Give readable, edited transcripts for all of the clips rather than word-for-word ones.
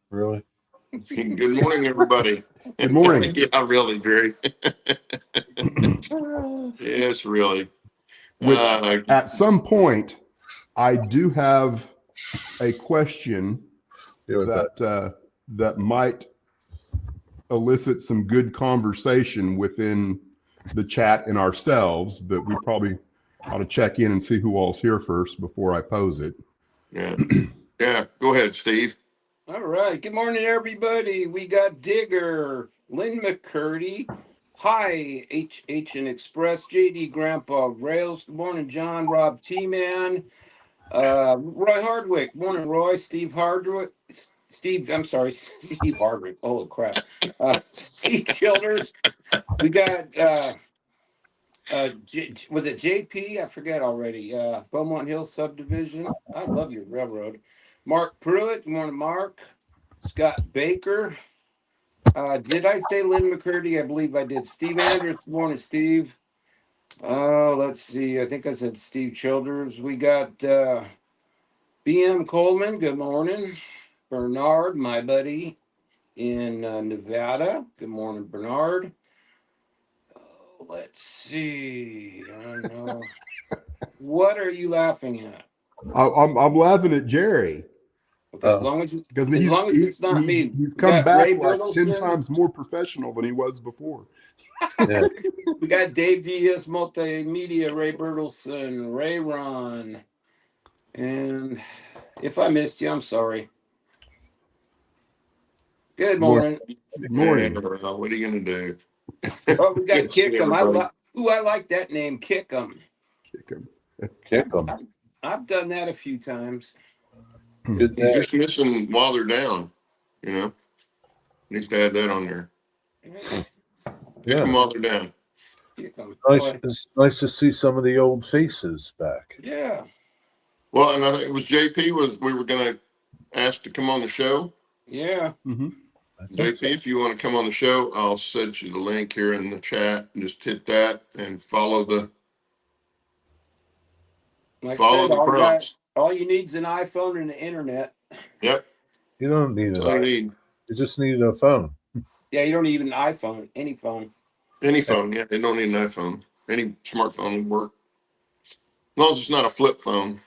Really? Good morning, everybody. Good morning. Yeah, really, Jerry. Yes, really. Which at some point, I do have a question that might elicit some good conversation within the chat and ourselves, but we probably ought to check in and see who all's here first before I pose it. Yeah. Yeah. Go ahead, Steve. All right. Good morning, everybody. We got Digger, Lynn McCurdy. Hi, HH and Express, JD Grandpa Rails. Good morning, John, Rob T-Man. Roy Hardwick. Morning, Roy. Steve Hardwick. Steve Hardwick. Holy crap. Steve Childers. We got was it JP? I forget already. Beaumont Hill Subdivision. I love your railroad. Mark Pruitt. Good morning, Mark. Scott Baker. Did I say Lynn McCurdy? I believe I did. Steve Andrews. Good morning, Steve. Let's see. I think I said Steve Childers. We got BM Coleman. Good morning. Bernard, my buddy in Nevada. Good morning, Bernard. Let's see. I don't know. What are you laughing at? I'm laughing at Jerry. Okay, as long as it's not me. He's come back like 10 times more professional than he was before. Yeah. We got Dave Diaz, Multimedia, Ray Bertelson, Ray Ron. And if I missed you, I'm sorry. Good morning. Good morning. What are you going to do? Oh, we got Kickham. I like that name, Kickham. Kickham. I've done that a few times. You're just missing while they're down, you know. Needs to add that on there. Pick them while they're down. It's nice to see some of the old faces back. Yeah. Well, and I think it was JP we were going to ask to come on the show. Yeah. Mm-hmm. JP, if you want to come on the show, I'll send you the link here in the chat. Just hit that and follow the prompts. All you need is an iPhone and the internet. Yep. You don't need You just need a phone. Yeah, you don't need an iPhone. Any phone. Any phone. Yeah, they don't need an iPhone. Any smartphone would work. As long as it's not a flip phone.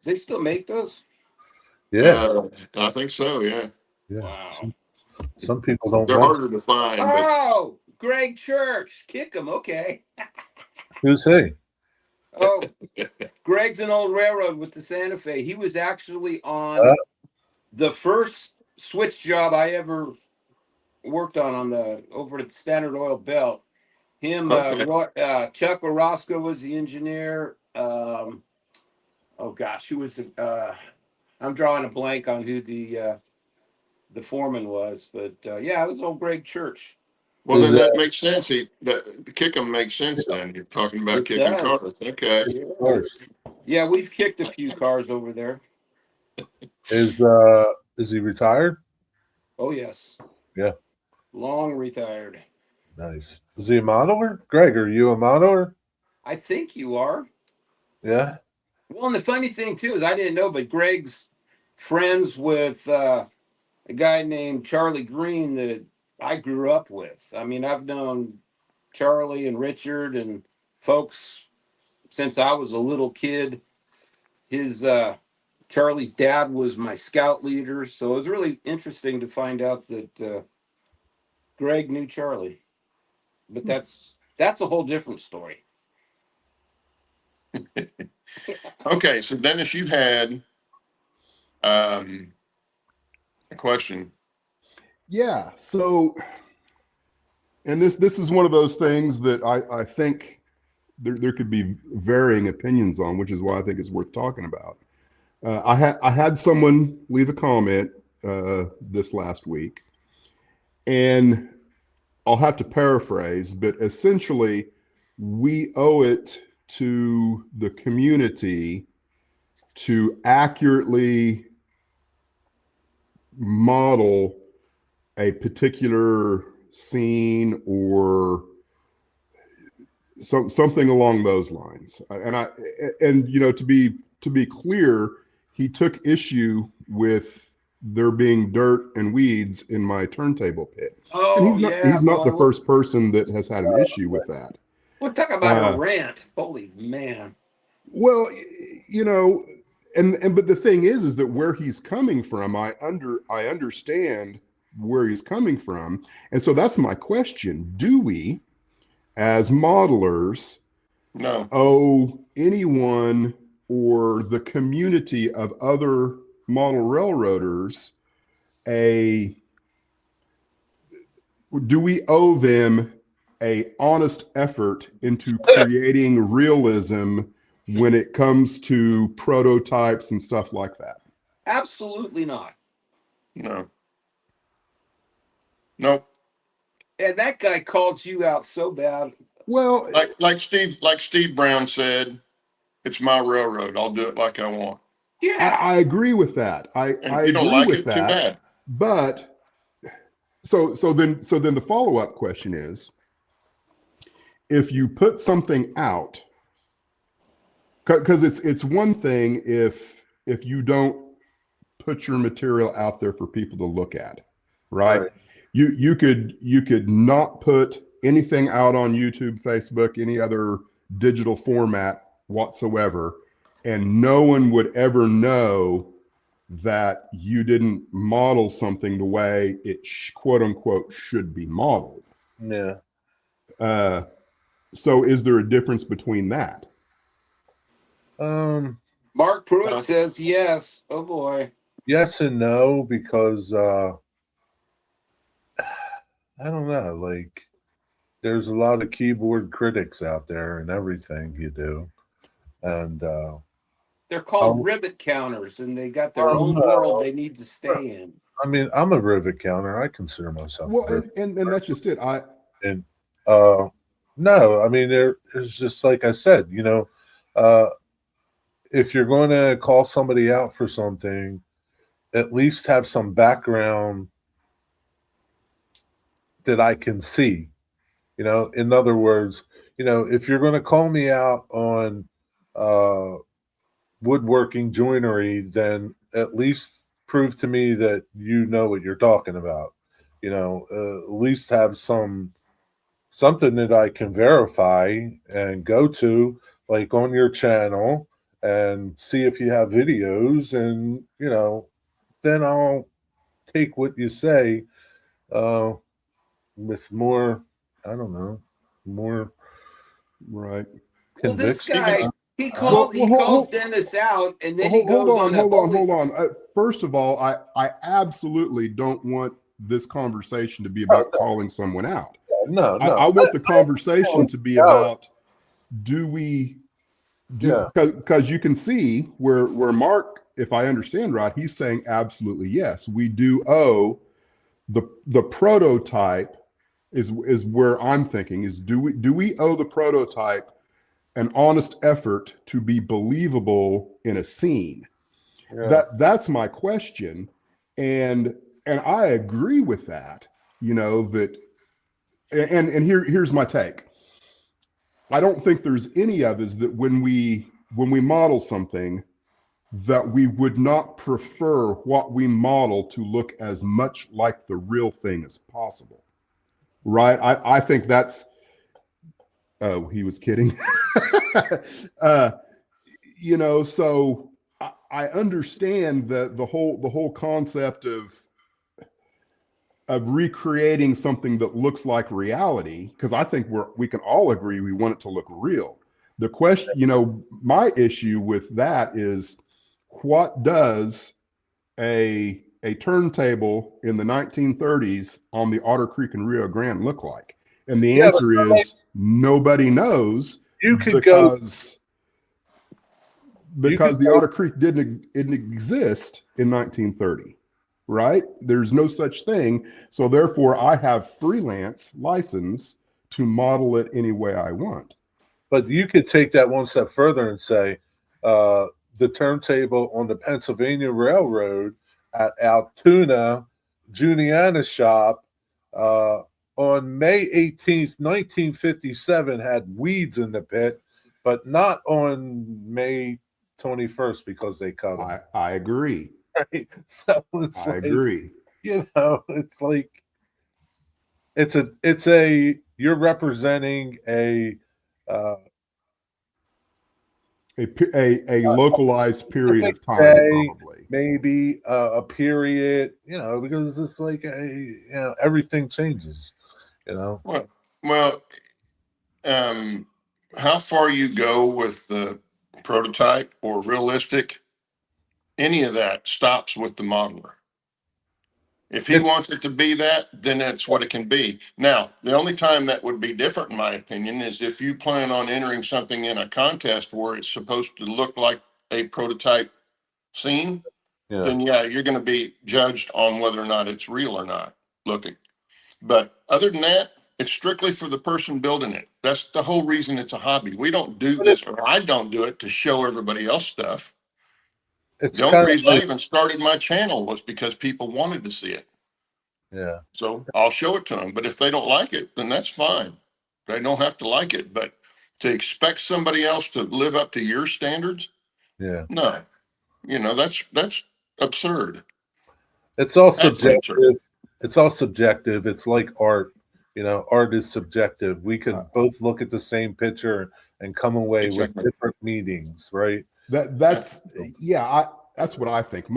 They still make those? Yeah. I think so, yeah. Yeah. Wow. Some people don't. They're harder to find. Oh, Greg Church. Kick him. Okay. Who's he? Oh, Greg's an old railroad with the Santa Fe. He was actually on the first switch job I ever worked on over at the Standard Oil Belt. Him, Chuck Orozco was the engineer. Oh gosh, who was I'm drawing a blank on who the foreman was, but yeah, it was old Greg Church. Well, then that makes sense. The kick 'em makes sense then. You're talking about kicking cars. Okay. Yeah, we've kicked a few cars over there. Is he retired? Oh yes. Yeah. Long retired. Nice. Is he a modeler? Greg, are you a modeler? I think you are. Yeah. Well, and the funny thing too is I didn't know, but Greg's friends with a guy named Charlie Green that I grew up with. I mean, I've known Charlie and Richard and folks since I was a little kid. Charlie's dad was my scout leader, so it was really interesting to find out that Greg knew Charlie. But that's a whole different story. Okay, so Dennis, you had a question. Yeah. So, and this is one of those things that I think there could be varying opinions on, which is why I think it's worth talking about. I had someone leave a comment this last week, and I'll have to paraphrase, but essentially, we owe it to the community to accurately model a particular scene or something along those lines. And you know, to be clear, he took issue with there being dirt and weeds in my turntable pit. Oh, And he's not the boy. first person that has had an issue with that. We'll talk about a rant. Holy man. Well, you know, but the thing is that where he's coming from, I understand where he's coming from. And so that's my question. Do we, as modelers, owe anyone or the community of other model railroaders do we owe them a honest effort into creating realism when it comes to prototypes and stuff like that? Absolutely not. No. Nope. And that guy called you out so bad. Well, like Steve Brown said, it's my railroad. I'll do it like I want. Yeah, I agree with that. I if you don't like it, too bad. But so then the follow-up question is, if you put something out, because it's one thing if you don't put your material out there for people to look at, right? You could not put anything out on YouTube, Facebook, any other digital format whatsoever, and no one would ever know that you didn't model something the way it quote unquote should be modeled. Yeah. So is there a difference between that? Mark Pruitt says yes. Oh boy. Yes and no, because I don't know, like there's a lot of keyboard critics out there in everything you do. And they're called rivet counters, and they got their own world they need to stay in. I mean, I'm a rivet counter. I consider myself. Well, and that's just it. No, I mean, there's just like I said, you know, if you're going to call somebody out for something, at least have some background that I can see. You know, in other words, you know, if you're going to call me out on woodworking joinery, then at least prove to me that you know what you're talking about. You know, at least have something that I can verify and go to, like on your channel, and see if you have videos, and you know, then I'll take what you say with more, I don't know, more right conviction. Well, this guy, he calls Dennis out, and then he goes on. Hold on. First of all, I absolutely don't want this conversation to be about calling someone out. No. I want the conversation to be about, because you can see where Mark, if I understand right, he's saying absolutely yes. We do owe the prototype is where I'm thinking is, do we owe the prototype an honest effort to be believable in a scene? Yeah. That's my question. And I agree with that, you know, that, and here's my take. I don't think there's any of us that when we model something that we would not prefer what we model to look as much like the real thing as possible. Right? I think that's, oh, he was kidding. You know, so I understand the whole concept of recreating something that looks like reality, because I think we can all agree we want it to look real. The question, you know, my issue with that is, what does a turntable in the 1930s on the Otter Creek and Rio Grande look like? And the answer is nobody knows. You could because the Otter Creek didn't exist in 1930, right? There's no such thing. So therefore, I have freelance license to model it any way I want. But you could take that one step further and say the turntable on the Pennsylvania Railroad at Altoona Juniana shop on May 18th, 1957 had weeds in the pit, but not on May 21st because they cut them. I agree. right? So it's I agree. it's like it's a you're representing uh, A localized period specific of time, day, probably. maybe a period, because it's like everything changes, you know. Well, um, how far you go with the prototype or realistic, any of that stops with the modeler. If he It's wants it to be that, then that's what it can be. Now, the only time that would be different, in my opinion, is if you plan on entering something in a contest where it's supposed to look like a prototype scene, yeah, then yeah, you're going to be judged on whether or not it's real or not looking. But other than that, it's strictly for the person building it. That's the whole reason it's a hobby. We don't do but this, or I don't do it to show everybody else stuff. it's The only kind of reason I like even started my channel was because people wanted to see it. yeah, So I'll show it to them. But if they don't like it, then that's fine. They don't have to like it. But to expect somebody else to live up to your standards, yeah. no. That's absurd. It's all Absolutely absurd. subjective. It's all subjective. It's like art. Art is subjective. We Uh, could both look at the same picture and come away with Exactly. different meanings, right? That's that's what I think.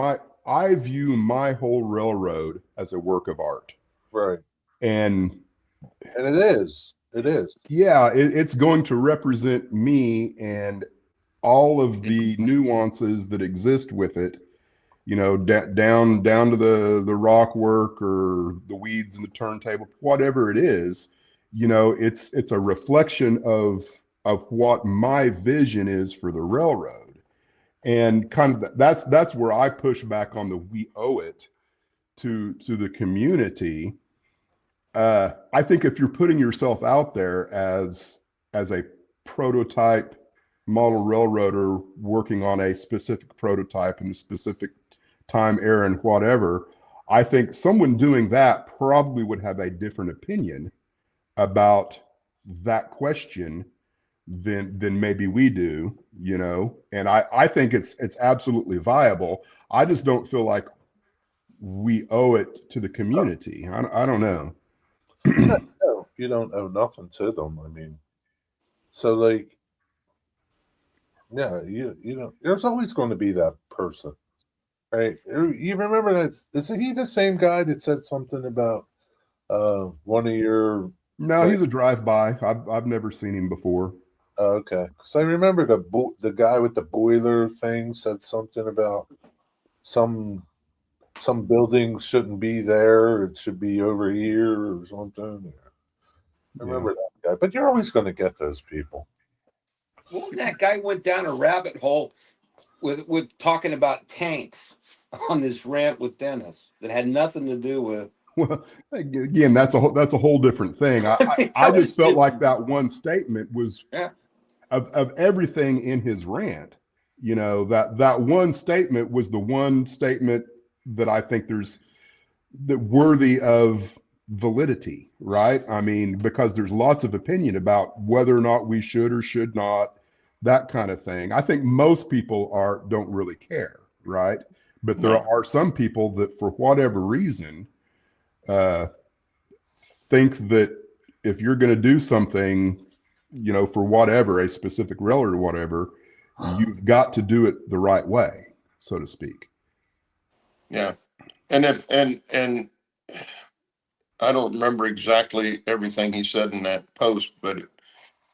I view my whole railroad as a work of art, Right. and And it is. It is. yeah, it's going to represent me and all of the nuances that exist with it. Down to the rock work or the weeds in the turntable, whatever it is. It's a reflection of what my vision is for the railroad. And kind of that's where I push back on the we owe it to the community. I think if you're putting yourself out there as a prototype model railroader working on a specific prototype in a specific time, era, and whatever, I think someone doing that probably would have a different opinion about that question than maybe we do, and I think it's absolutely viable. I just don't feel like we owe it to the community. I don't know. No, you don't owe nothing to them. I mean, so like, yeah, there's always going to be that person, right? You remember that? Isn't he the same guy that said something about one of your? No, Like, he's a drive-by. I've never seen him before. okay, because I remember the guy with the boiler thing said something about some buildings shouldn't be there; it should be over here or something. I Yeah. remember that guy, but you're always going to get those people. Well, that guy went down a rabbit hole with talking about tanks on this rant with Dennis that had nothing to do with. Well, again, that's a whole different thing. I just felt like that one statement was of everything in his rant. That one statement was the one statement that I think that worthy of validity, right? I mean, because there's lots of opinion about whether or not we should or should not, that kind of thing. I think most people don't really care, right? But there are some people that, for whatever reason, think that if you're going to do something, for whatever, a specific railroad or whatever, you've got to do it the right way, so to speak. Yeah. And I don't remember exactly everything he said in that post, but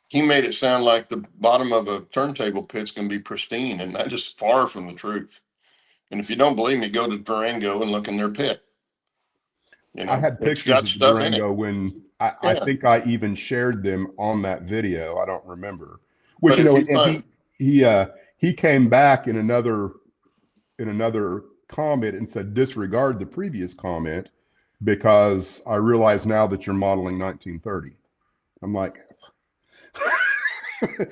he made it sound like the bottom of a turntable pit's can be pristine, and that is far from the truth. And if you don't believe me, go to Durango and look in their pit. I had It's pictures got of stuff in it. Durango when I think I even shared them on that video. I don't remember. Which, and he came back in another comment and said disregard the previous comment because I realize now that you're modeling 1930. I'm like,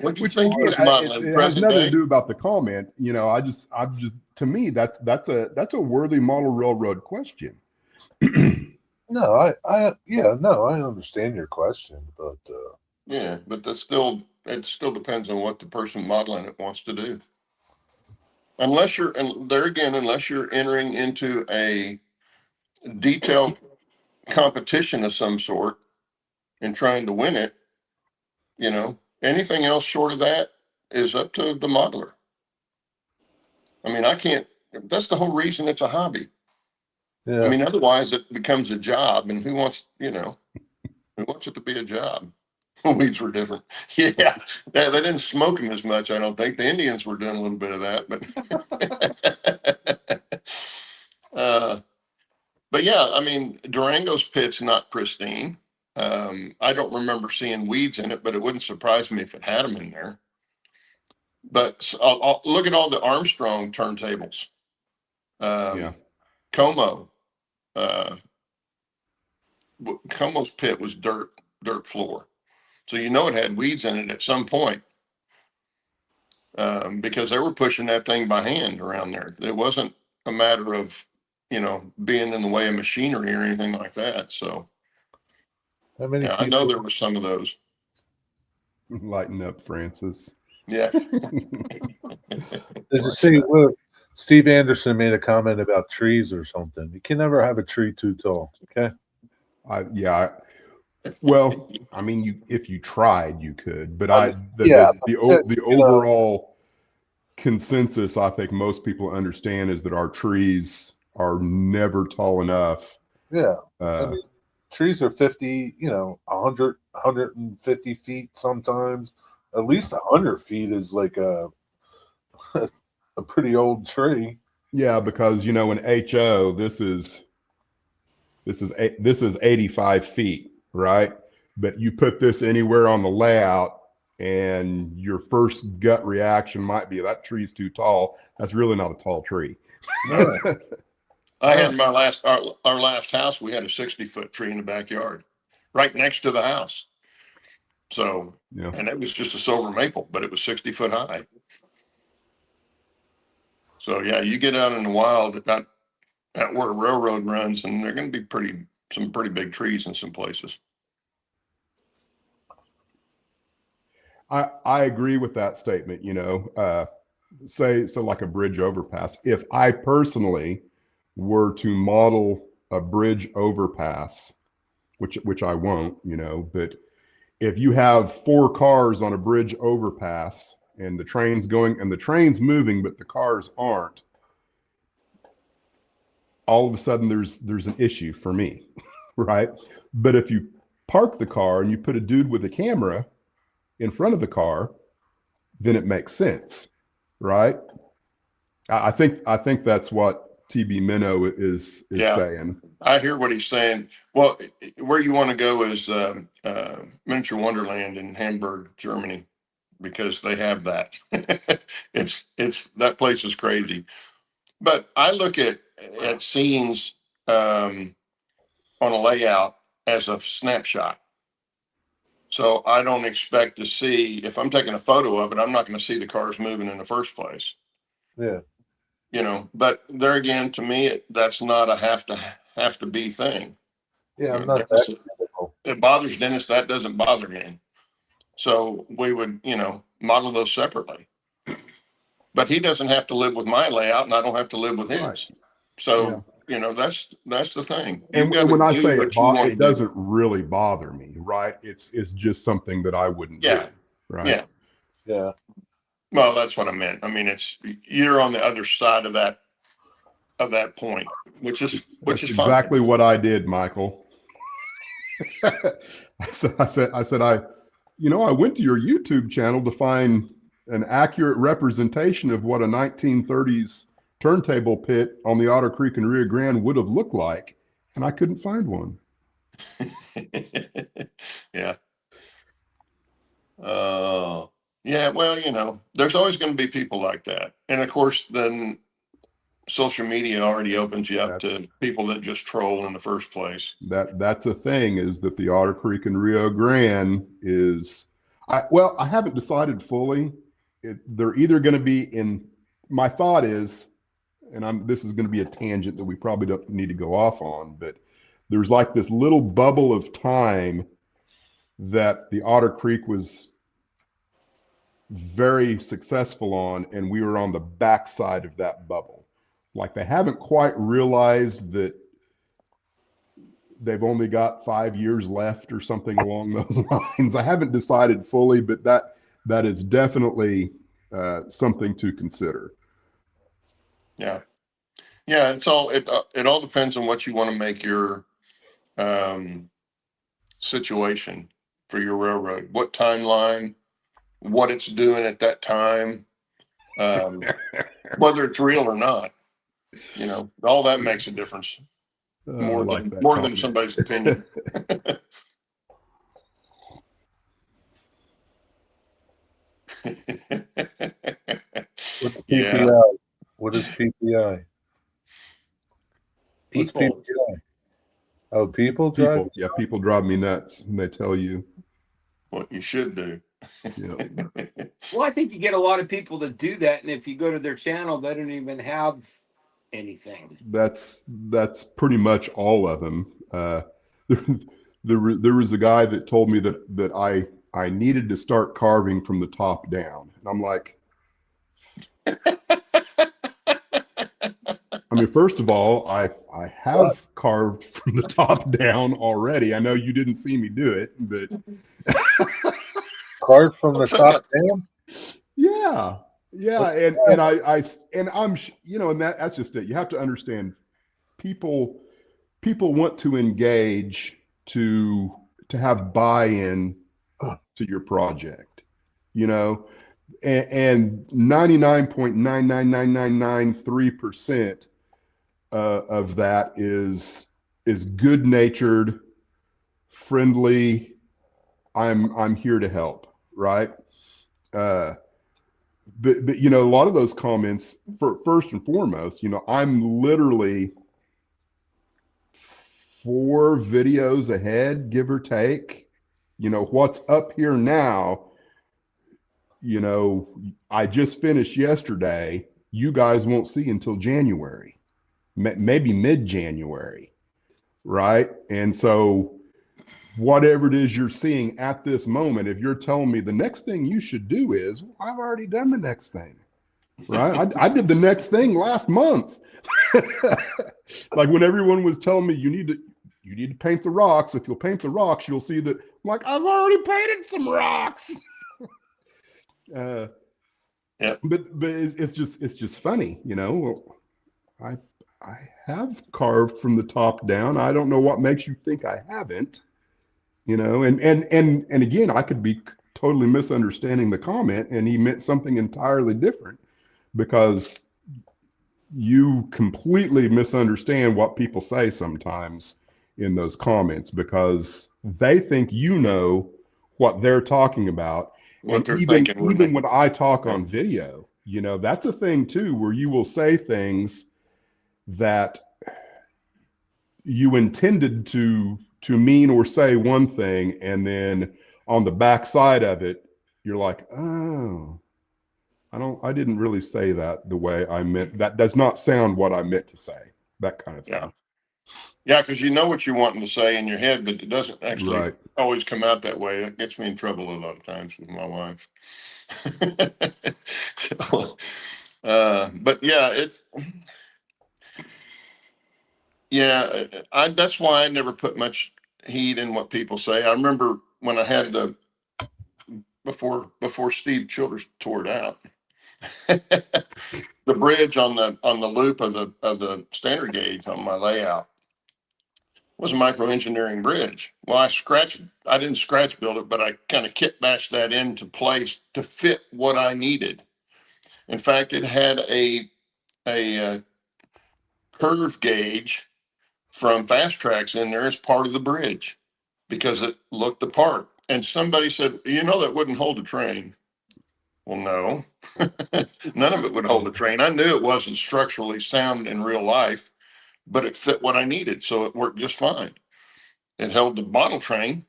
What do you which think again, was modeling? it has Present nothing day? to do about the comment. I'm just to me that's a worthy model railroad question. No, I understand your question, but Yeah, but it still depends on what the person modeling it wants to do. unless you're, and there again, unless you're entering into a detailed competition of some sort and trying to win it, anything else short of that is up to the modeler. I mean, I can't, that's the whole reason it's a hobby. Yeah. I mean, otherwise it becomes a job, and who wants it to be a job? Weeds were different. Yeah. They didn't smoke them as much, I don't think. The Indians were doing a little bit of that, but yeah, I mean, Durango's pit's not pristine. I don't remember seeing weeds in it, but it wouldn't surprise me if it had them in there. But I'll look at all the Armstrong turntables. Yeah. Como, Como's pit was dirt floor. So it had weeds in it at some point, because they were pushing that thing by hand around there. It wasn't a matter of, being in the way of machinery or anything like that. So How many I know there were some of those. Lighten up, Francis. Yeah. Did you see what Steve Anderson made a comment about trees or something? You can never have a tree too tall. Okay. Well, I mean, if you tried, you could, but the overall consensus, I think most people understand, is that our trees are never tall enough. Yeah. I mean, trees are 50, 100, 150 feet sometimes. At least 100 feet is like a pretty old tree. Yeah, because in HO, this is 85 feet, right? But you put this anywhere on the layout, and your first gut reaction might be that tree's too tall. That's really not a tall tree. No. I had our last house, we had a 60-foot tree in the backyard, right next to the house. So, Yeah. and it was just a silver maple, but it was 60 foot high. So yeah, you get out in the wild at where a railroad runs, and they're going to be some pretty big trees in some places. I agree with that statement. Say so, like a bridge overpass. If I personally were to model a bridge overpass, which I won't, but if you have 4 cars on a bridge overpass and the train's going and the train's moving, but the cars aren't, all of a sudden there's an issue for me, right? But if you park the car and you put a dude with a camera in front of the car, then it makes sense, right? I think that's what TB Minnow is saying. I hear what he's saying. Well, where you want to go is Miniature Wonderland in Hamburg, Germany, because they have that. It's that place is crazy. But I look at scenes on a layout as a snapshot. So I don't expect to see, if I'm taking a photo of it, I'm not going to see the cars moving in the first place. Yeah. But there again, to me, that's not a have to be thing. Yeah, I'm not that critical. It bothers Dennis. That doesn't bother me. So we would, model those separately. But he doesn't have to live with my layout, and I don't have to live with his. Right. So, that's the thing. And when I say it doesn't really bother me, right? It's just something that I wouldn't do, right? Yeah. Well, that's what I meant. I mean, you're on the other side of that point, which is exactly fine. what I did, Michael. I said, I went to your YouTube channel to find an accurate representation of what a 1930s turntable pit on the Otter Creek and Rio Grande would have looked like, and I couldn't find one. Yeah. Yeah, well, there's always going to be people like that. And of course, then social media already opens you up to people that just troll in the first place. That's a thing, is that the Otter Creek and Rio Grande is, I haven't decided fully. They're either going to be my thought is, and this is going to be a tangent that we probably don't need to go off on, but there's like this little bubble of time that the Otter Creek was very successful on, and we were on the backside of that bubble. It's like they haven't quite realized that they've only got 5 years left or something along those lines. I haven't decided fully, but that is definitely something to consider. Yeah. Yeah. It all depends on what you want to make your situation for your railroad, what timeline, what it's doing at that time, whether it's real or not, all that makes a difference more I like than that more comment. than somebody's opinion. What's Yeah. PPI? What is PPI? What's People. PPI? Oh, people drive. People, yeah, people drive me nuts, and they tell you, What you should do. Well, I think you get a lot of people that do that, and if you go to their channel, they don't even have anything. that's pretty much all of them. There was a guy that told me that I needed to start carving from the top down, and I'm like, I mean, first of all, I have carved from the top down already. I know you didn't see me do it, but Carved from the top down. yeah, What's and I'm and that's just it. You have to understand, people want to engage to have buy-in to your project, and 99.9999993% of that is good-natured, friendly. I'm here to help, right? But a lot of those comments, first and foremost, I'm literally 4 videos ahead, give or take. What's up here now, I just finished yesterday. You guys won't see until January, maybe mid-January, right? And so whatever it is you're seeing at this moment, if you're telling me the next thing you should do is, well, I've already done the next thing, right? I did the next thing last month. Like when everyone was telling me you need to paint the rocks. If you'll paint the rocks, you'll see that. I'm like, I've already painted some rocks. Yeah. But it's just funny, Well, I have carved from the top down. I don't know what makes you think I haven't, and again, I could be totally misunderstanding the comment, and he meant something entirely different, because you completely misunderstand what people say sometimes in those comments, because they think what they're talking about. What And they're even thinking. when I talk on video, that's a thing too, where you will say things that you intended to mean or say one thing, and then on the backside of it, you're like, oh, I didn't really say that the way I meant. That does not sound what I meant to say. That kind of thing. Yeah, because you know what you're wanting to say in your head, but it doesn't actually always come out that way. It gets me in trouble a lot of times with my wife. But that's why I never put much heed in what people say. I remember when I had before Steve Childers tore it out, the bridge on the loop of the standard gauge on my layout was a micro engineering bridge. Well, I didn't scratch build it, but I kind of kit bashed that into place to fit what I needed. In fact, it had a curve gauge from Fast Tracks in there as part of the bridge because it looked the part. And somebody said, that wouldn't hold a train. Well, no, none of it would hold a train. I knew it wasn't structurally sound in real life, but it fit what I needed. So it worked just fine. It held the model train,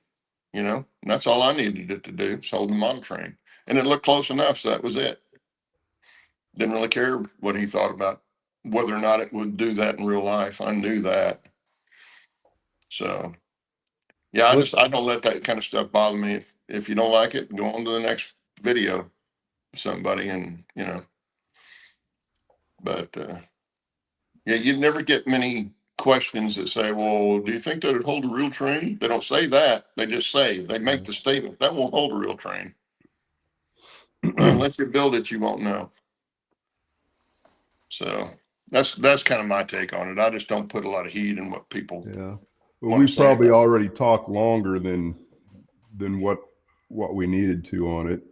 and that's all I needed it to do, is hold the model train. And it looked close enough, so that was it. Didn't really care what he thought about whether or not it would do that in real life. I knew that. So, yeah, I don't let that kind of stuff bother me. If you don't like it, go on to the next video. somebody, and but yeah, you'd never get many questions that say, well, do you think that would hold a real train? They don't say that. They just say, they make the statement that won't hold a real train. Well, unless you build it, you won't know. So that's kind of my take on it. I just don't put a lot of heat in what people. Yeah. Well, wanna we say probably about it. already talked longer than what we needed to on it.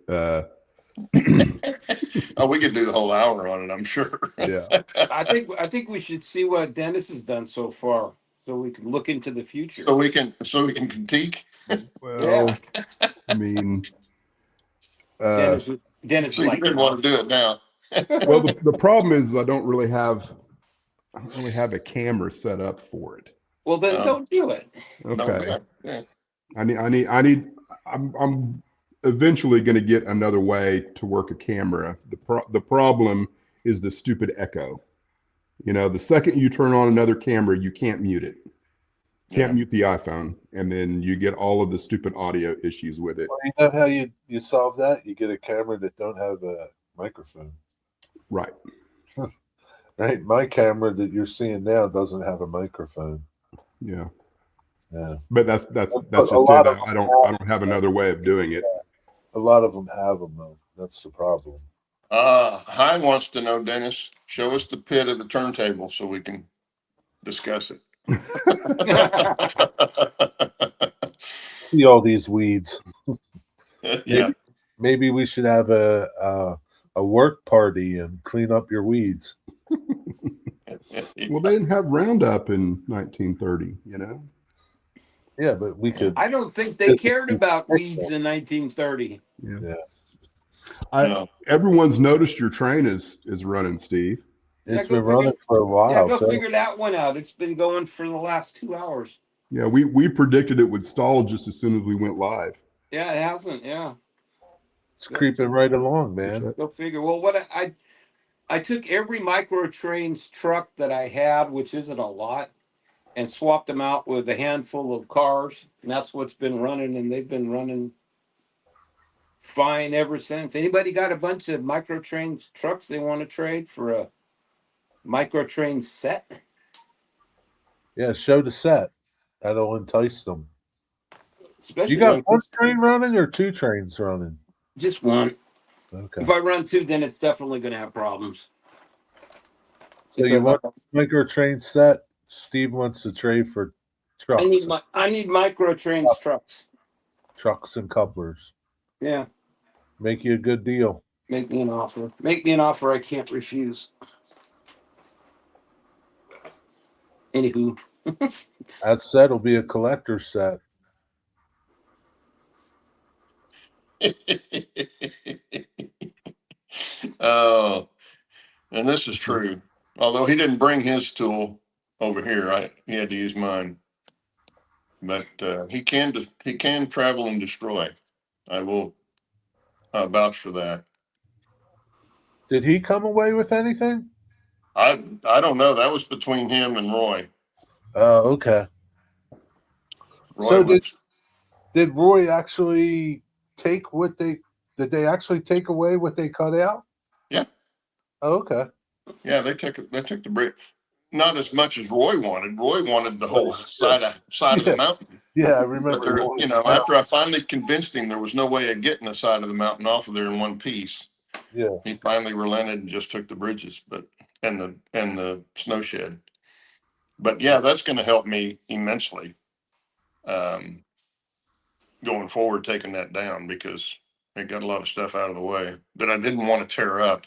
Oh, we could do the whole hour on it, I'm sure. Yeah. I think we should see what Dennis has done so far, so we can look into the future. So we can critique. Well, I mean, Dennis So you like didn't want to do it now. well, the problem is I don't really have a camera set up for it. Well, then don't do it. Okay. Yeah. I'm eventually going to get another way to work a camera. The problem is the stupid echo. The second you turn on another camera, you can't mute it. Can't mute the iPhone, and then you get all of the stupid audio issues with it. Well, you know how you solve that? You get a camera that don't have a microphone. Right. Right? My camera that you're seeing now doesn't have a microphone. Yeah. Yeah. But that's just a lot it. of I don't have another way of doing it. A lot of them have them, though. That's the problem. Hi wants to know, Dennis, show us the pit of the turntable so we can discuss it. See all these weeds. Yeah. Maybe we should have a work party and clean up your weeds. Well, they didn't have Roundup in 1930, Yeah, but we could. I don't think they cared about weeds in 1930. Yeah. No. Everyone's noticed your train is running, Steve. It's go been running for a while. Yeah, go so- figure that one out. It's been going for the last 2 hours. Yeah, we predicted it would stall just as soon as we went live. Yeah, it hasn't. Yeah, It's creeping right along, man. go figure. Well, what I took every micro trains truck that I had, which isn't a lot, and swapped them out with a handful of cars, and that's what's been running, and they've been running fine ever since. Anybody got a bunch of micro trains trucks they want to trade for a micro train set? Yeah, show the set. That'll entice them. Especially You got when one train running or two trains running? just one. Okay. If I run two, then it's definitely going to have problems. So you want a micro train set? Steve wants to trade for trucks, I need micro trains trucks. trucks and couplers. Yeah, Make you a good deal. make me an offer. Make me an offer I can't refuse. Anywho, That set will be a collector's set. Oh, and this is true. Although he didn't bring his tool over here, he had to use mine. But he can travel and destroy. I will vouch for that. Did he come away with anything? I don't know. That was between him and Roy. Oh, okay. Roy So was, did Roy actually take did they actually take away what they cut out? Yeah. Oh, okay. yeah, they took the brick. Not as much as Roy wanted. Roy wanted the whole side of the mountain. Yeah, I But remember. after I finally convinced him there was no way of getting the side of the mountain off of there in one piece, Yeah. he finally relented and just took the bridges, and the snow shed. But yeah, that's going to help me immensely, going forward, taking that down, because it got a lot of stuff out of the way that I didn't want to tear up,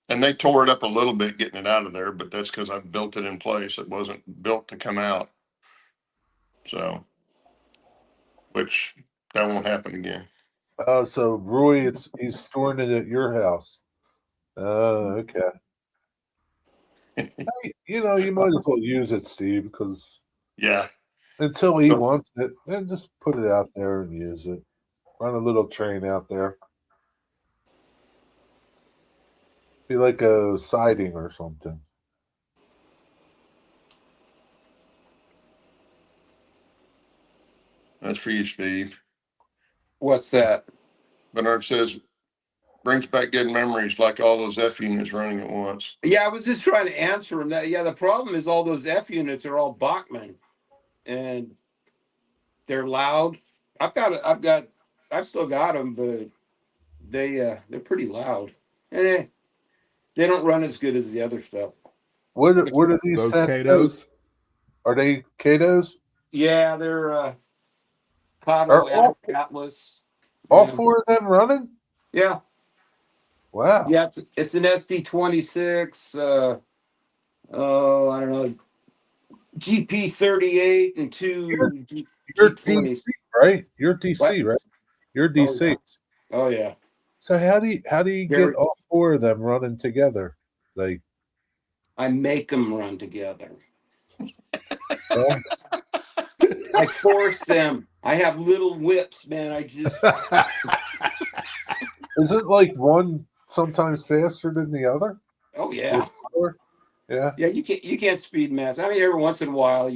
And they tore it up a little bit getting it out of there, but that's because I've built it in place. It wasn't built to come out. So, which that won't happen again. Oh, so Roy, he's storing it at your house. Oh, okay. Hey, you might as well use it, Steve, because Yeah. until he wants it, then just put it out there and use it. Run a little train out there. Be like a siding or something. That's for you, Steve. what's that? Bernard says, brings back good memories, like all those F units running at once. Yeah, I was just trying to answer him that. Yeah, the problem is all those F units are all Bachmann, and they're loud. I've still got them, but they're pretty loud, and they don't run as good as the other stuff. What are these Those Santos? Katos. Are they Katos? Yeah, they're Are Kato all, Atlas. all Yeah. 4 of them running? Yeah, Wow. yeah. It's an SD26. Oh, I don't know, GP38 and two You're G20s. DC, right? You're What? DC, right? You're Oh DC. yeah. Oh yeah. So how do you Gary, get all 4 of them running together? Like, I make them run together. well, I force them. I have little whips, man. I just isn't like one sometimes faster than the other? oh yeah. Or- Yeah. Yeah, you can't speed match. I mean every once in a while,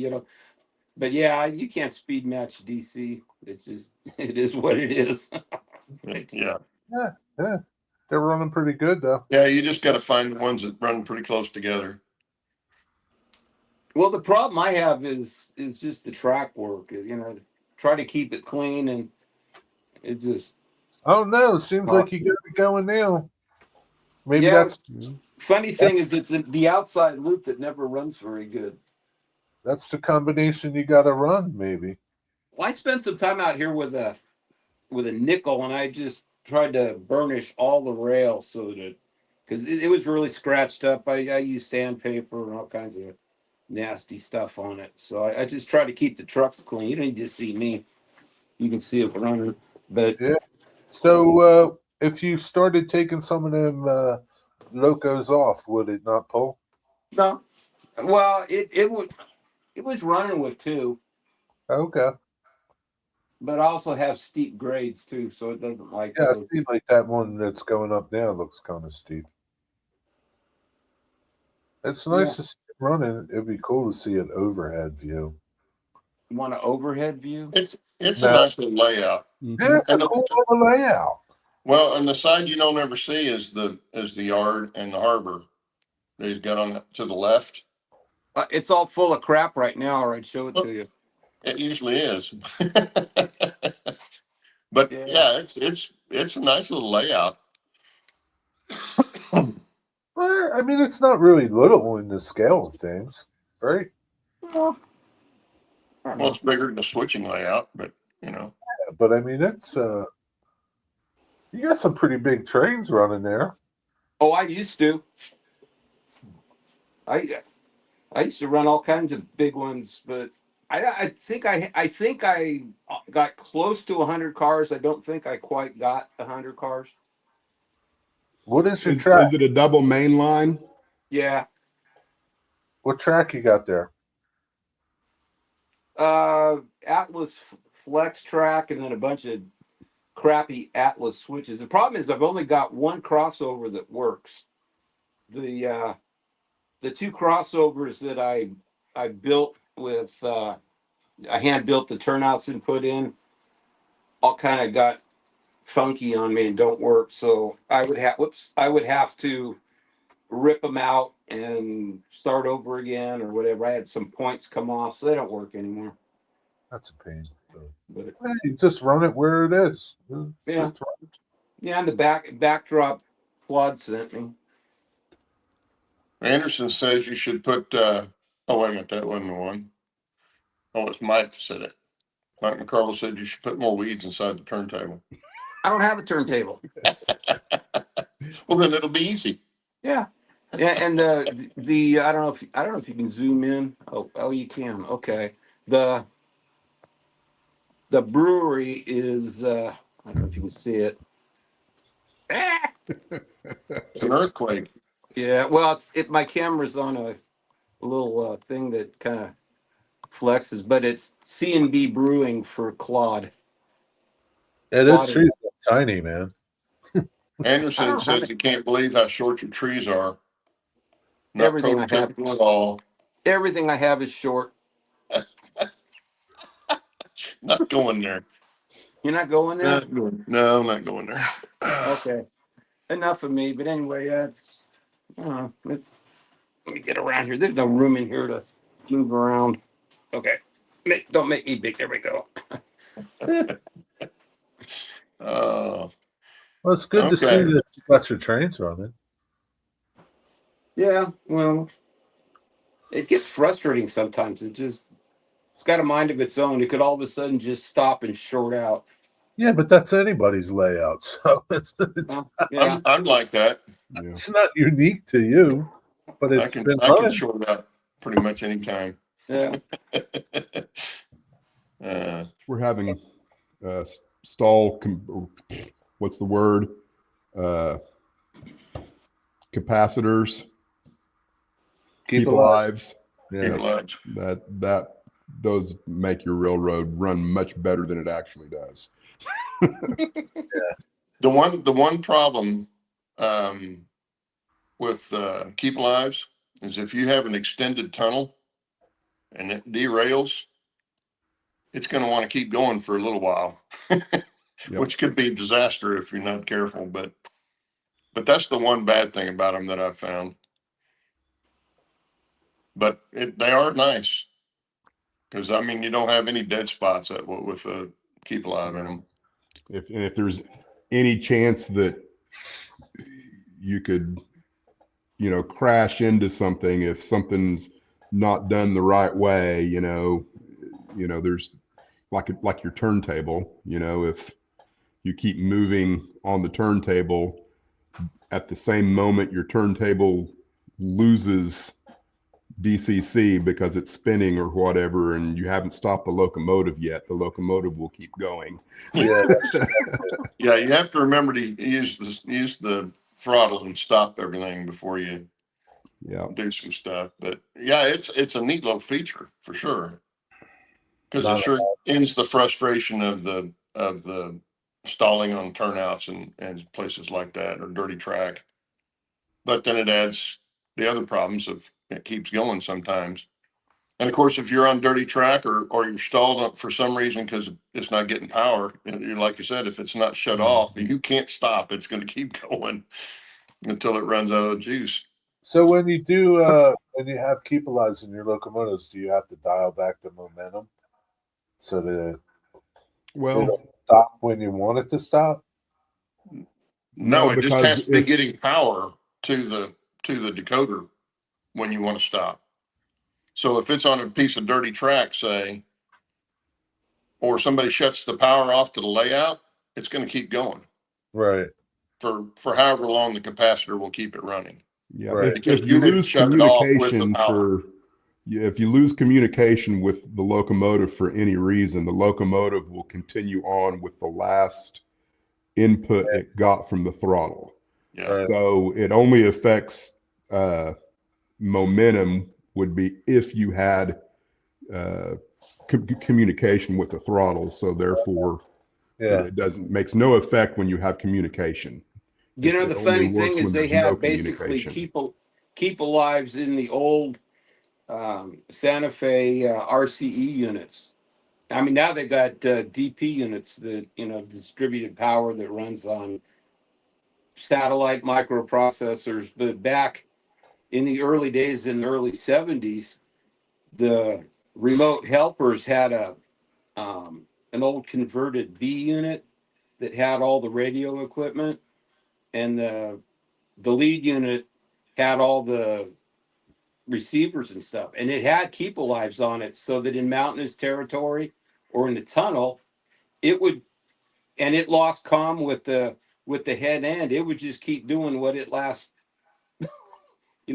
but yeah, you can't speed match DC. It's just it is what it is. Yeah. Yeah. Yeah. They're running pretty good though. Yeah, you just got to find the ones that run pretty close together. Well, the problem I have is just the track work. Try to keep it clean, and it just Oh no, it seems like you got it going now. Maybe yeah. that's Funny thing is, it's the outside loop that never runs very good. the combination you gotta run, maybe. Well, I spent some time out here with a nickel, and I just tried to burnish all the rails so that because it was really scratched up. I used sandpaper and all kinds of nasty stuff on it. So I just try to keep the trucks clean. You don't need to see me; you can see it running. But Yeah. So if you started taking some of them locos off, would it not pull? no, well, it was running with 2, Okay. but I also have steep grades too, so it doesn't like Yeah, I those. see like that one that's going up now looks kind of steep. It's nice Yeah. to see it running. It'd be cool to see an overhead view. You want an overhead view? It's a No. nice little layout. Yeah, it's a And the- cool little layout. Well, and the side you don't ever see is the yard and the harbor. That he's got on to the left. It's all full of crap right now, or I'd show it to you. It usually is. But yeah, it's a nice little layout. Well, I mean, it's not really little in the scale of things, right? Well, I don't Well, know. it's bigger than the switching layout, but Yeah, but I mean, it's you got some pretty big trains running there. Oh, I used to. I used to run all kinds of big ones, but I think I got close to 100 cars. I don't think I quite got 100 cars. What is your Is track? it a double main line? Yeah. What track you got there? Atlas Flex Track, and then a bunch of crappy Atlas switches. The problem is I've only got one crossover that works. The 2 crossovers that I built with I hand built the turnouts and put in all kind of got funky on me and don't work. So I would have to rip them out and start over again or whatever. I had some points come off, so they don't work anymore. That's a pain. But Hey, you just run it where it is. Yeah. It's right. yeah, and the backdrop Claude sent me. Anderson says you should put. Oh wait a minute, that wasn't the one. Oh, it's Mike that said it. Mike McCarville said you should put more weeds inside the turntable. I don't have a turntable. Well, then it'll be easy. Yeah. Yeah, and the I don't know if you can zoom in. Oh you can. Okay. The brewery is I don't know if you can see it. Ah! It's an earthquake. Yeah, well, my camera's on a little thing that kind of flexes, but it's C&B Brewing for Claude. Yeah, this Water. tree's tiny, man. Anderson says you can't believe how short your trees are. Not Everything I have. prototypical at all. Everything I have is short. Not going there. You're not going there? No, I'm not going there. Okay. enough of me. But anyway, that's. Let me get around here. There's no room in here to move around. Okay. Don't make me big. There we go. Oh, Well, it's good to see okay. that you got your trains running. Yeah. Well, it gets frustrating sometimes. It's got a mind of its own. It could all of a sudden just stop and short out. Yeah, but that's anybody's layout, so Yeah. I'm like that. Yeah. it's not unique to you, but I it's can been I can running. short out pretty much any time. Yeah. We're having stall. What's the word? Capacitors. Keep Keep alive. alives. Yeah. Keep alive. That those make your railroad run much better than it actually does. The one problem with keep lives is if you have an extended tunnel and it derails, it's going to want to keep going for a little while, which could be a disaster if you're not careful. But that's the one bad thing about them that I've found. But they are nice because I mean you don't have any dead spots with keep alive in them. If there's any chance that you could, crash into something, if something's not done the right way, there's like your turntable, if you keep moving on the turntable at the same moment your turntable loses DCC because it's spinning or whatever, and you haven't stopped the locomotive yet, the locomotive will keep going. Yeah. Yeah, you have to remember to use the throttle and stop everything before you do some stuff. But yeah, it's a neat little feature for sure because it sure ends the frustration of the stalling on turnouts and places like that or dirty track. But then it adds the other problems of it keeps going sometimes. And of course, if you're on dirty track or you're stalled up for some reason because it's not getting power, and like you said, if it's not shut off, you can't stop. It's going to keep going until it runs out of juice. So when you do when you have keep alives in your locomotives, do you have to dial back the momentum so that Well, it'll stop when you want it to stop? No, it just has to be if- getting power to the decoder when you want to stop. So if it's on a piece of dirty track, say, or somebody shuts the power off to the layout, it's going to keep going Right. for however long the capacitor will keep it running. Yeah, Right. if you lose communication if you lose communication with the locomotive for any reason, the locomotive will continue on with the last input it got from the throttle. Yeah. Right. So it only affects momentum would be if you had communication with the throttle. So therefore, it makes no effect when you have communication. The funny thing is they have basically keep alives in the old Santa Fe RCE units. I mean, now they've got DP units that, distributed power that runs on satellite microprocessors. But back in the early days, in the early 70s, the remote helpers had an old converted B unit that had all the radio equipment, and the lead unit had all the receivers and stuff, and it had keep alives on it, so that in mountainous territory or in the tunnel, it would, and it lost comm with the head end. It would just keep doing what it last, the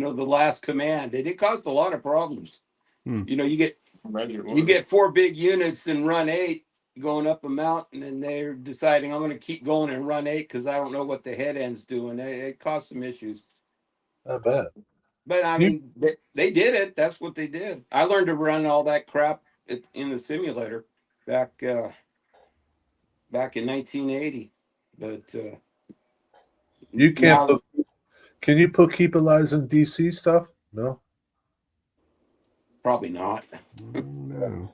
last command, and it caused a lot of problems. You get 4 big units in run 8 going up a mountain, and they're deciding I'm going to keep going in run 8 because I don't know what the head end's doing. It caused some issues. I bet. But I mean, they did it. That's what they did. I learned to run all that crap in the simulator back in 1980. But you can't. Can you put keep alives in DC stuff? No. Probably not. No.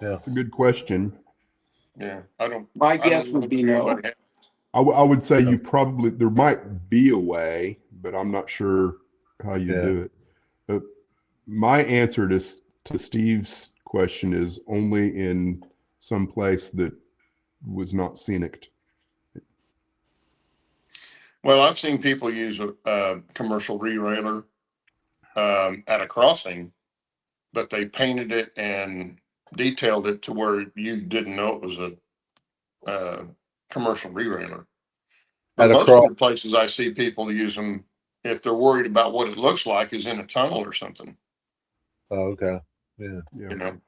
Yeah, it's a good question. Yeah, I don't. My guess would be no. I would say you probably, there might be a way, but I'm not sure how you Yeah. do it. But my answer to Steve's question is only in some place that was not scenic. Well, I've seen people use a commercial re-railer at a crossing, but they painted it and detailed it to where you didn't know it was a commercial re-railer. But At a most of cross. the places I see people use them, if they're worried about what it looks like, is in a tunnel or something. Oh, okay. Yeah. Yeah. You know,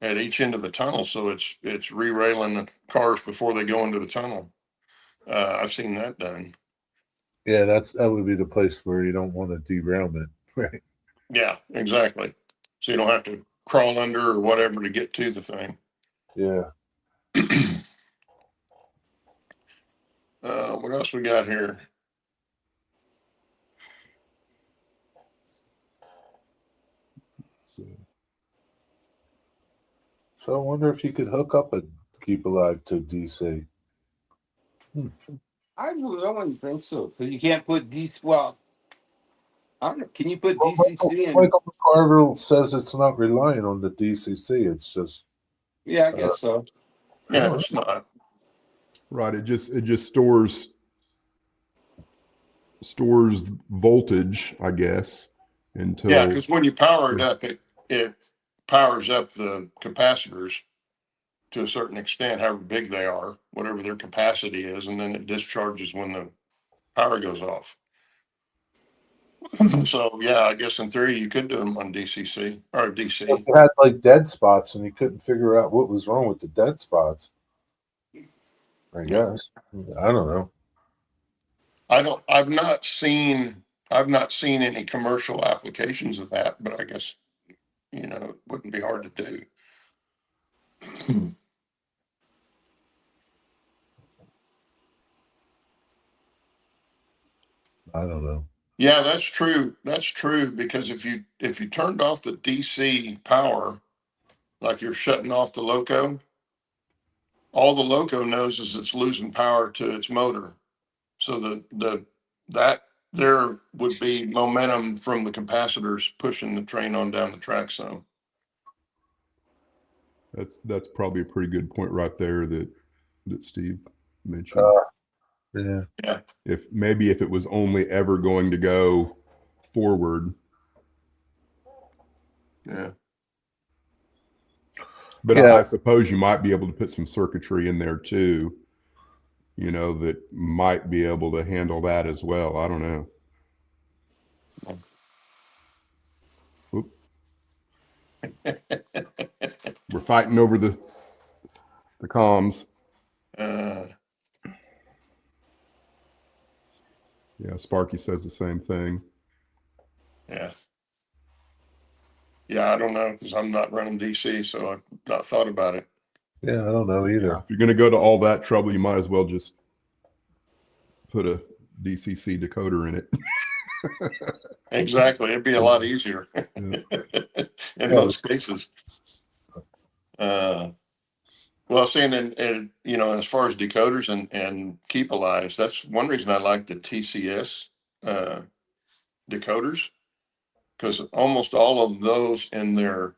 at each end of the tunnel, so it's re-railing the cars before they go into the tunnel. I've seen that done. Yeah, that would be the place where you don't want a derailment, right? Yeah, exactly. So you don't have to crawl under or whatever to get to the thing. Yeah. What else we got here? So I wonder if you could hook up a Keep Alive to DC. I wouldn't think so because you can't put DC. Well, I don't know. Can you put DCC in? Michael McCarville says it's not relying on the DCC. It's just Yeah, I guess so. Yeah, it's not. Right. It just stores voltage, I guess, until Yeah, because when you power it up, it powers up the capacitors to a certain extent, however big they are, whatever their capacity is, and then it discharges when the power goes off. So yeah, I guess in theory you could do them on DCC or if DC. you had like dead spots and you couldn't figure out what was wrong with the dead spots. I guess. I don't know. I've not seen any commercial applications of that, but I guess it wouldn't be hard to do. I don't know. Yeah, that's true. That's true because if you turned off the DC power, like you're shutting off the loco, all the loco knows is it's losing power to its motor. So that there would be momentum from the capacitors pushing the train on down the track some. that's probably a pretty good point right there that Steve mentioned. Yeah. Yeah. If it was only ever going to go forward. Yeah. But Yeah. I suppose you might be able to put some circuitry in there too, that might be able to handle that as well. I don't know. Oop. We're fighting over the comms. Yeah, Sparky says the same thing. Yeah. Yeah, I don't know because I'm not running DC, so I've not thought about it. Yeah, I don't know either. Yeah, if you're going to go to all that trouble, you might as well just put a DCC decoder in it. Exactly. It'd be a lot easier in most cases. Well, seeing and as far as decoders and keep alives, that's one reason I like the TCS decoders, because almost all of those in their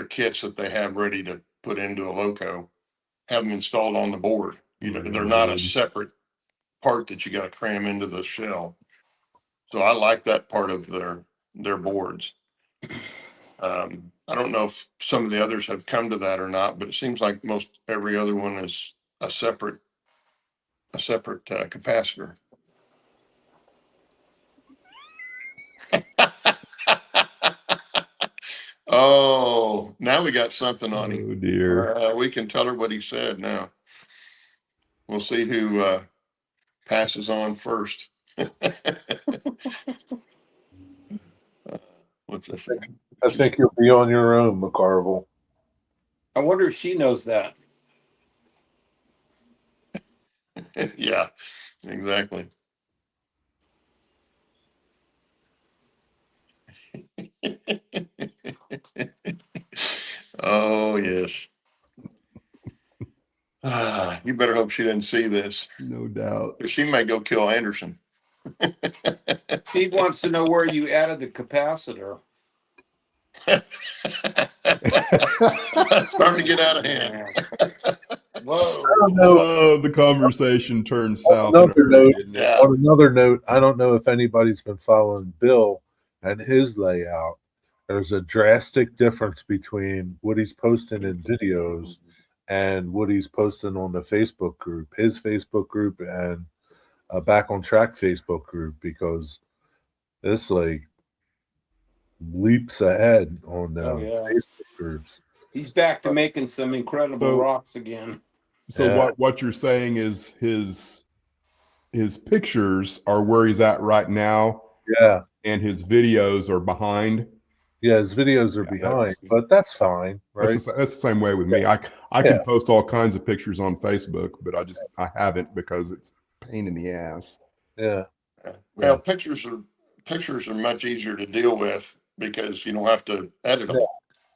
kits that they have ready to put into a loco have them installed on the board. They're not a separate part that you got to cram into the shell. So I like that part of their boards. I don't know if some of the others have come to that or not, but it seems like most every other one is a separate capacitor. Oh, now we got something on him. Oh dear. We can tell her what he said now. We'll see who passes on first. What's this? I think you'll be on your own, McCarville. I wonder if she knows that. Yeah, exactly. Oh yes. You better hope she didn't see this. No doubt. She may go kill Anderson. Steve wants to know where you added the capacitor. It's starting to get out of hand. Whoa. I don't know. Oh, the conversation turned south. Another in a hurry, note, didn't it? Yeah. On another note, I don't know if anybody's been following Bill and his layout. There's a drastic difference between what he's posting in videos and what he's posting on the Facebook group, his Facebook group, and Back on Track Facebook group, because it's like leaps ahead on the Oh, yeah. Facebook groups. He's back to making some incredible So- rocks again. So Yeah. what you're saying is his pictures are where he's at right now, Yeah. and his videos are behind. Yeah, his videos are Yeah, behind, that's- but that's fine, right? That's the same way with me. I Yeah. can post all kinds of pictures on Facebook, but I haven't because it's a pain in the ass. Yeah. Well, pictures are much easier to deal with because you don't have to edit them.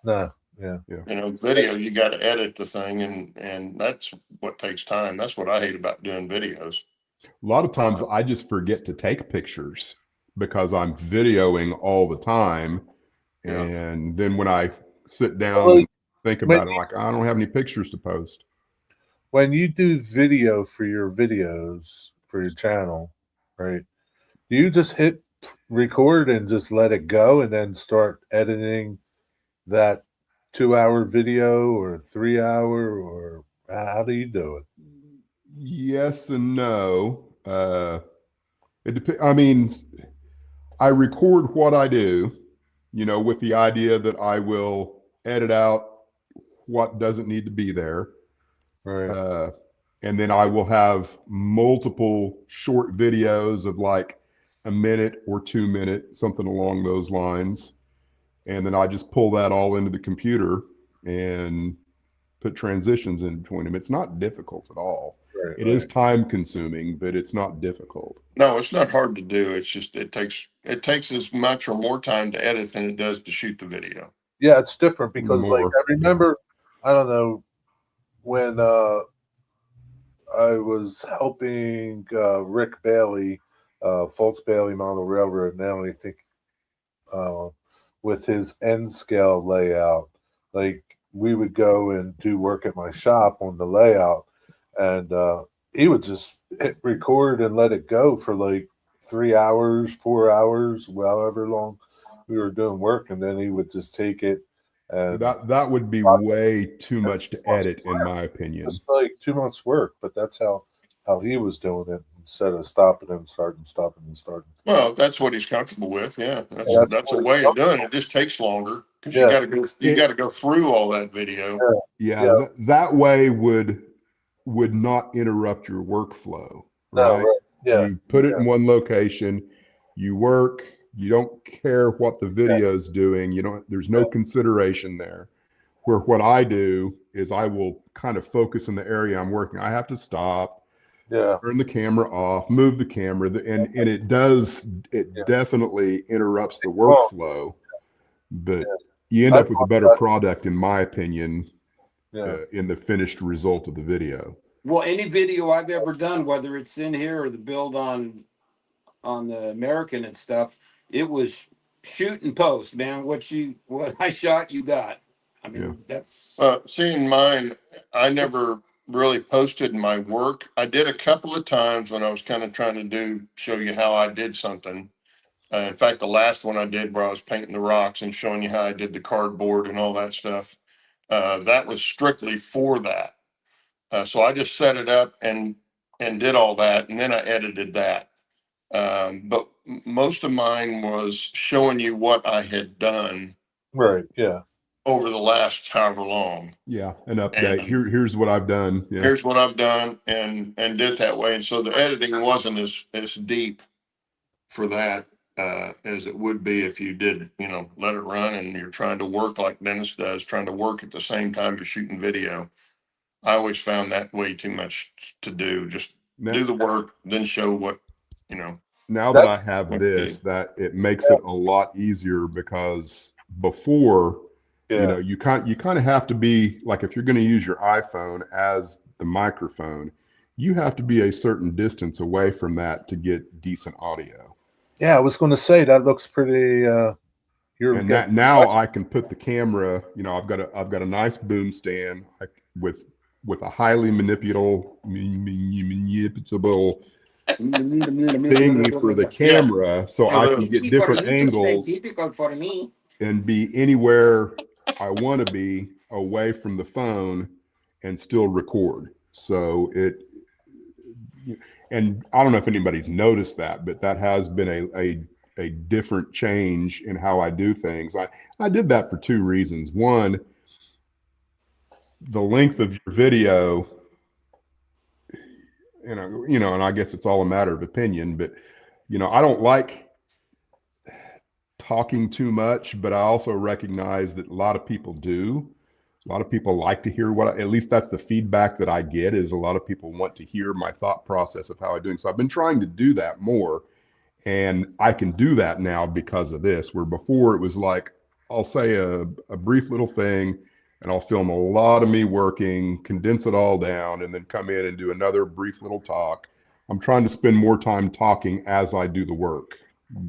No. Yeah. Video, you got to edit the thing, and that's what takes time. That's what I hate about doing videos. A lot of times I just forget to take pictures because I'm videoing all the time. Yeah. And then when I sit down Well, and think about it, I'm like, I don't have any pictures to post. When you do video for your videos for your channel, right? Do you just hit record and just let it go and then start editing that 2-hour video or 3-hour, or how do you do it? Yes and no. It depends. I mean, I record what I do, with the idea that I will edit out what doesn't need to be there. Right. And then I will have multiple short videos of like a minute or 2 minutes, something along those lines. And then I just pull that all into the computer and put transitions in between them. It's not difficult at all. Right, It is time consuming, but it's not difficult. No, it's not hard to do. It's just it takes as much or more time to edit than it does to shoot the video. Yeah, it's different because like More. I remember, I don't know, when I was helping Rick Bailey, Fultz Bailey Model Railroad now, I think with his N scale layout, like we would go and do work at my shop on the layout, and he would just hit record and let it go for like 3 hours, 4 hours, however long we were doing work, and then he would just take it. And That would be way too much to edit, in my opinion. it's like 2 months work, but that's how he was doing it, instead of stopping and starting, stopping and starting. Well, that's what he's comfortable with. Yeah, that's a what way he's of doing it. It just takes longer because Yeah. you got to go through all that video. Yeah, that way would not interrupt your workflow. No, Right? right. Yeah. You put it in one location, you work, you don't care what the video's doing. There's no consideration there. Where what I do is I will kind of focus in the area I'm working. I have to stop, Yeah. turn the camera off, move the camera, and it definitely interrupts the workflow. But you end up with a better product, in my opinion, Yeah. in the finished result of the video. Well, any video I've ever done, whether it's in here or the build on the American and stuff, it was shoot and post, man. What I shot, you got. I mean, that's Seeing mine, I never really posted my work. I did a couple of times when I was kind of trying to show you how I did something. In fact, the last one I did where I was painting the rocks and showing you how I did the cardboard and all that stuff, that was strictly for that. So I just set it up and did all that, and then I edited that. But most of mine was showing you what I had done Right. Yeah. over the last however long. Yeah, an update. And- Here's what I've done. Yeah. Here's what I've done and did it that way. And so the editing wasn't as deep for that as it would be if you did, let it run and you're trying to work like Dennis does, trying to work at the same time you're shooting video. I always found that way too much to do. Just do the work, then show what, Now that I That's- have this, that it makes it a lot easier, because before, Yeah. you kind of have to be like, if you're going to use your iPhone as the microphone, you have to be a certain distance away from that to get decent audio. Yeah, I was going to say that looks pretty. And that now I can put the camera. You know, I've got a nice boom stand with a highly manipulable thingy for the camera, so I can get different angles difficult for me. and be anywhere I want to be away from the phone and still record. So and I don't know if anybody's noticed that, but that has been a different change in how I do things. I did that for two reasons. One, the length of your video, you know, and I guess it's all a matter of opinion, but you know, I don't like talking too much, but I also recognize that a lot of people do. A lot of people like to hear at least that's the feedback that I get, is a lot of people want to hear my thought process of how I'm doing. So I've been trying to do that more, and I can do that now because of this, where before it was like, I'll say a brief little thing and I'll film a lot of me working, condense it all down, and then come in and do another brief little talk. I'm trying to spend more time talking as I do the work,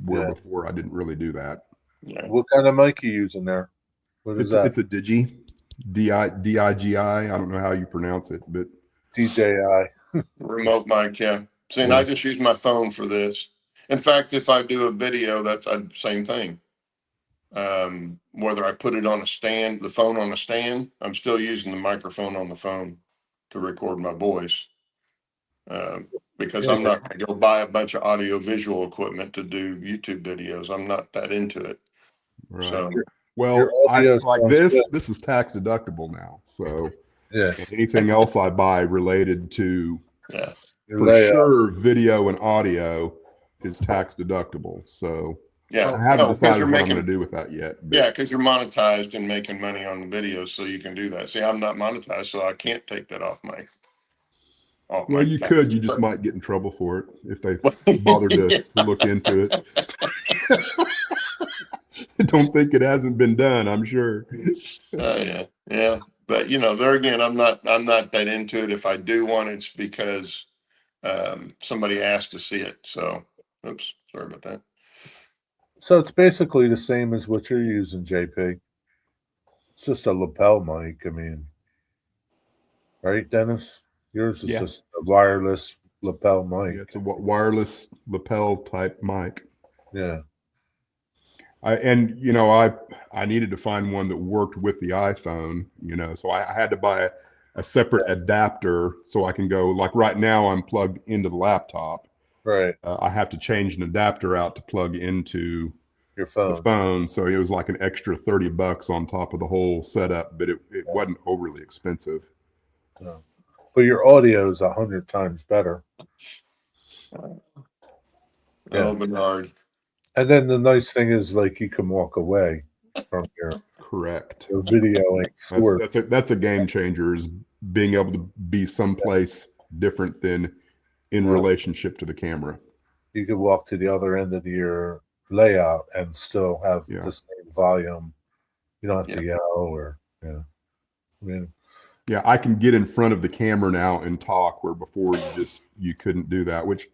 where before I didn't really do that. Yeah. What kind of mic are you using there? What is that? It's a Digi, D-I-G-I. I don't know how you pronounce it, but DJI. Remote mic, yeah. See, and I just use my phone for this. In fact, if I do a video, that's the same thing. Whether I put it on a stand, the phone on a stand, I'm still using the microphone on the phone to record my voice. Because I'm not going to go buy a bunch of audio visual equipment to do YouTube videos. I'm not that into it. Right. So, well, this is tax deductible now. So yeah, anything else I buy related to, for layout. sure, video and audio is tax deductible. So yeah, I haven't decided what I'm going to do with that yet. But. Yeah, because you're monetized and making money on the videos, so you can do that. See, I'm not monetized, so I can't take that off my. Well, you could. You just might get in trouble for it if they bother to look into it. I don't think it hasn't been done, I'm sure. Yeah. But you know, there again, I'm not that into it. If I do one, it's because somebody asked to see it. So, oops, sorry about that. So it's basically the same as what you're using, JP. It's just a lapel mic. I mean, right, Dennis? Yours is just a wireless lapel mic. Yeah, it's a wireless lapel type mic. Yeah. I needed to find one that worked with the iPhone, you know, so I had to buy a separate adapter so I can go, like right now I'm plugged into the laptop. Right. I have to change an adapter out to plug into your phone. The phone. So it was like an extra $30 on top of the whole setup, but it wasn't overly expensive. No. But your audio is 100 times better. Oh, Bernard. And then the nice thing is, like, you can walk away from your correct video. That's a game changer, is being able to be someplace different than in relationship to the camera. You could walk to the other end of your layout and still have the same volume. You don't have to yell or I mean, I can get in front of the camera now and talk, where before you couldn't do that, which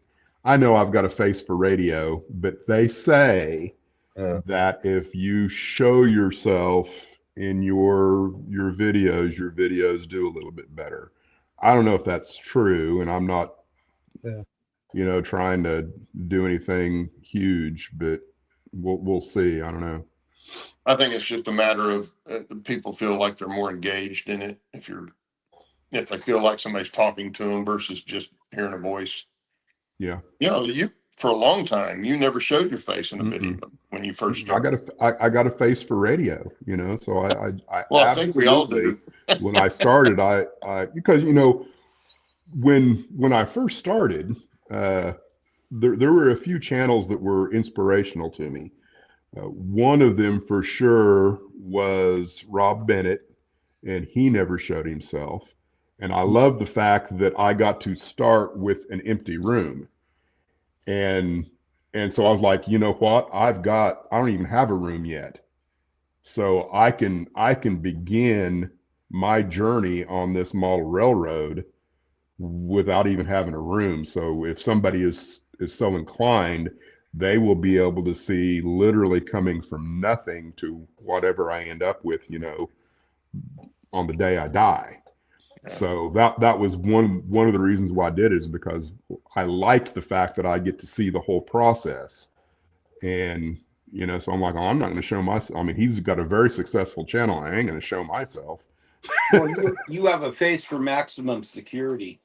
I know I've got a face for radio, but they say that if you show yourself in your videos do a little bit better. I don't know if that's true, and I'm not trying to do anything huge, but we'll see. I don't know. I think it's just a matter of people feel like they're more engaged in it if they feel like somebody's talking to them versus just hearing a voice. Yeah. You know, for a long time, you never showed your face in a video when you first started. I got a face for radio, you know, so I I think we all do. When I started, I because, you know, when I first started, there were a few channels that were inspirational to me. One of them for sure was Rob Bennett, and he never showed himself. And I love the fact that I got to start with an empty room. And so I was like, you know what? I don't even have a room yet. So I can begin my journey on this model railroad without even having a room. So if somebody is so inclined, they will be able to see literally coming from nothing to whatever I end up with, on the day I die. So that was one of the reasons why I did it, is because I liked the fact that I get to see the whole process. And so I'm like, oh, I'm not going to show myself. I mean, he's got a very successful channel. I ain't going to show myself. Well, you have a face for maximum security.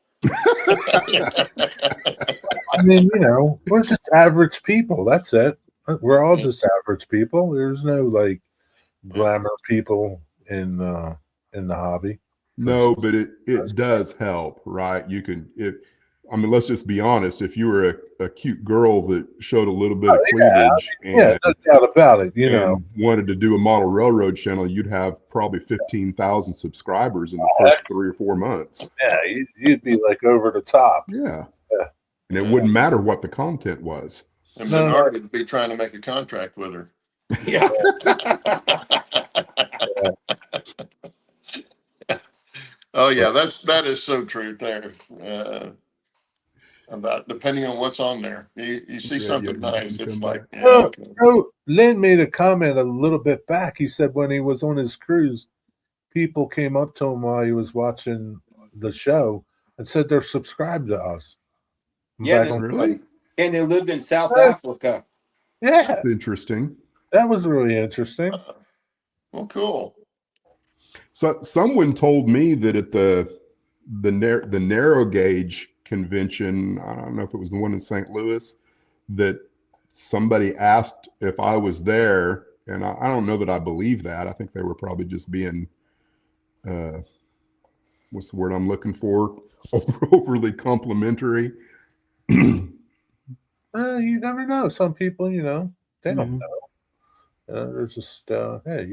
I mean, we're just average people. That's it. We're all just average people. There's no like glamour people in the hobby. No, but it does help, right? Let's just be honest. If you were a cute girl that showed a little bit of cleavage no doubt about it, and wanted to do a model railroad channel, you'd have probably 15,000 subscribers in the first 3 or 4 months. Yeah, you'd be like over the top. Yeah. And it wouldn't matter what the content was. And Bernard would be trying to make a contract with her. Yeah. Oh yeah, that is so true there. About depending on what's on there, you see something nice, it's like. So Lynn made a comment a little bit back. He said when he was on his cruise, people came up to him while he was watching the show and said they're subscribed to us. Yeah, Really? And they lived in South Africa. Yeah, That's interesting. that was really interesting. Well, cool. So someone told me that at the narrow gauge convention, I don't know if it was the one in St. Louis, that somebody asked if I was there, and I don't know that I believe that. I think they were probably just being, what's the word I'm looking for? Overly complimentary. You never know. Some people, they don't know. There's just, hey,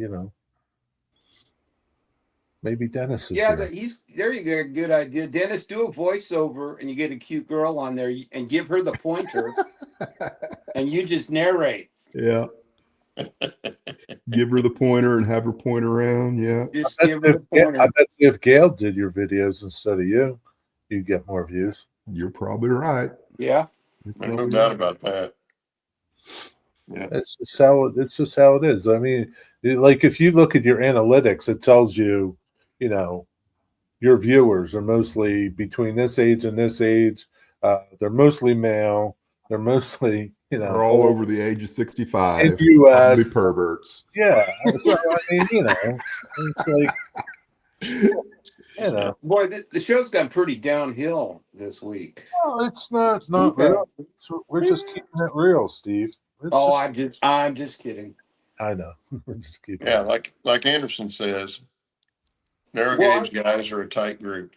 maybe Dennis is Yeah, here. there you go. Good idea. Dennis, do a voiceover and you get a cute girl on there and give her the pointer and you just narrate. Yeah. Give her the pointer and have her point around. Yeah. Just give her the pointer. I bet if Gail did your videos instead of you, you'd get more views. You're probably right. Yeah. There's no doubt about that. Yeah. It's just how it is. I mean, like if you look at your analytics, it tells you, your viewers are mostly between this age and this age. They're mostly male. They're mostly, they're all over the age of 65. in US. Probably perverts. Yeah. So I mean, it's like, Boy, the show's gone pretty downhill this week. well, it's not real. We're just keeping it real, Steve. I'm just kidding. I know. We're just keeping. Yeah, like Anderson says, narrow gauge guys are a tight group.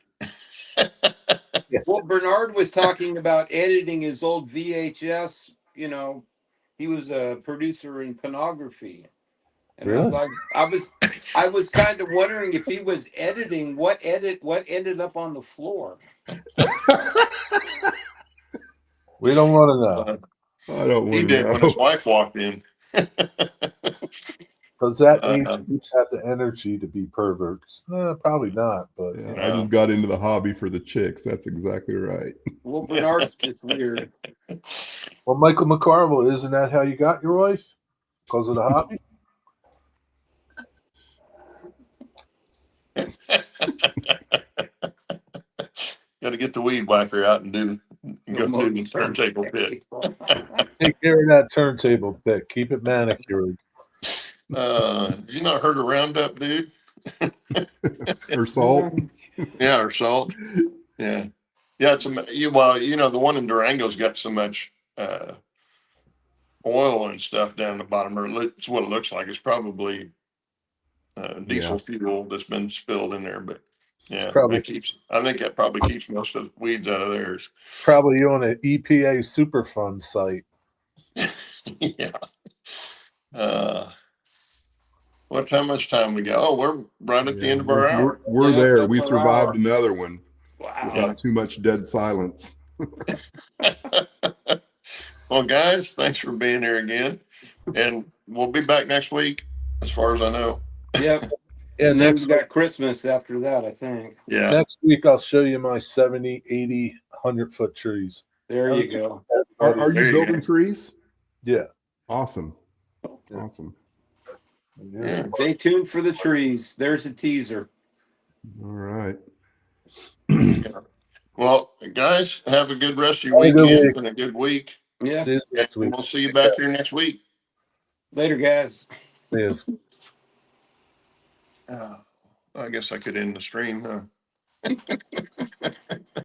Well, Bernard was talking about editing his old VHS. He was a producer in pornography, and Really? I was kind of wondering if he was editing what ended up on the floor. We don't want to know. I don't want He did when his wife walked in. Does that age group have the energy to be perverts? Probably not. But I just got into the hobby for the chicks. That's exactly right. Well, Bernard's just weird. Well, Michael McCarville, isn't that how you got your wife? Because of the hobby? Got to get the weed whacker out and go do the turntable pit. Take care of that turntable pit. Keep it manicured. You not heard of Roundup, dude? Or salt? Yeah, or salt. Yeah. Yeah, the one in Durango's got so much oil and stuff down the bottom, or it's what it looks like. It's probably diesel fuel that's been spilled in there, but yeah, I think that probably keeps most of the weeds out of theirs. Probably on an EPA Superfund site. Yeah. How much time we got? Oh, we're right at the end of our hour. We're there. We survived another one. Wow. Without too much dead silence. Well, guys, thanks for being here again. And we'll be back next week, as far as I know. Yep. Yeah, And then next we got Christmas after that, I think. Yeah. next week I'll show you my 70, 80, 100-foot trees. There you go. Are There you you building go. trees? Yeah. Awesome. Yeah. Awesome. Yeah. Stay tuned for the trees. There's a teaser. All right. Well, guys, have a good rest of your Have a good weekend week. and a good week. Yeah. See you next And week. we'll see you back here next week. Later, guys. See you. I guess I could end the stream, huh?